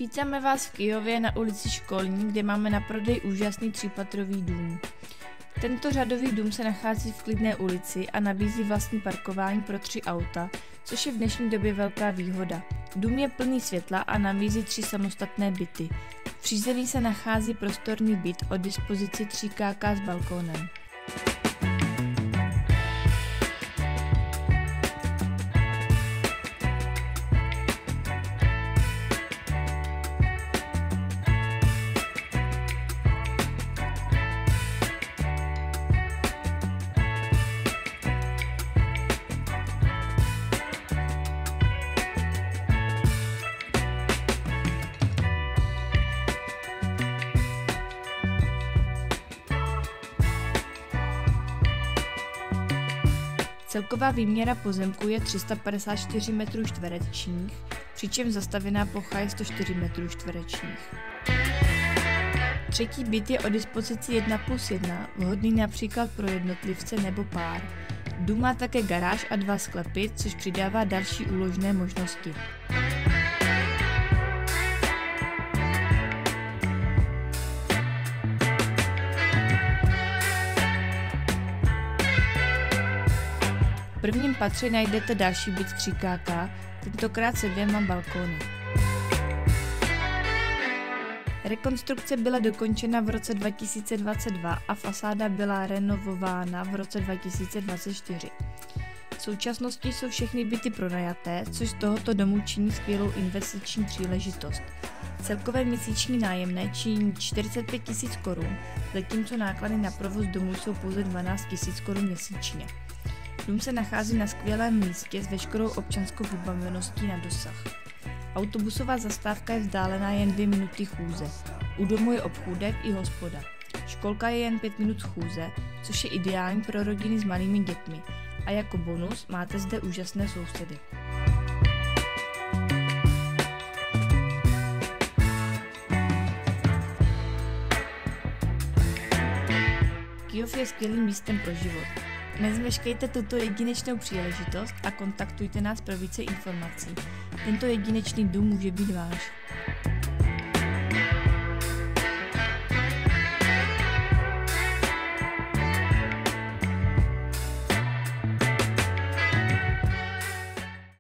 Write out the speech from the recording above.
Vítáme vás v Kyjově na ulici Školní, kde máme na prodej úžasný 3patrový dům. Tento řadový dům se nachází v klidné ulici a nabízí vlastní parkování pro 3 auta, což je v dnešní době velká výhoda. Dům je plný světla a nabízí 3 samostatné byty. V přízemí se nachází prostorný byt o dispozici 3KK s balkónem. Celková výměra pozemku je 354 m², přičemž zastavěná plocha je 104 m². Třetí byt je o dispozici 1+1, vhodný například pro jednotlivce nebo pár. Dům má také garáž a 2 sklepy, což přidává další úložné možnosti. V prvním patře najdete další byt 3KK, tentokrát se 2 balkóny. Rekonstrukce byla dokončena v roce 2022 a fasáda byla renovována v roce 2024. V současnosti jsou všechny byty pronajaté, což z tohoto domu činí skvělou investiční příležitost. Celkové měsíční nájemné činí 45 000 korun, zatímco náklady na provoz domu jsou pouze 12 000 korun měsíčně. Dům se nachází na skvělém místě s veškerou občanskou vybaveností na dosah. Autobusová zastávka je vzdálená jen 2 minuty chůze. U domu je obchůdek i hospoda. Školka je jen 5 minut chůze, což je ideální pro rodiny s malými dětmi. A jako bonus máte zde úžasné sousedy. Kyjov je skvělým místem pro život. Nezmeškejte tuto jedinečnou příležitost a kontaktujte nás pro více informací. Tento jedinečný dům může být váš.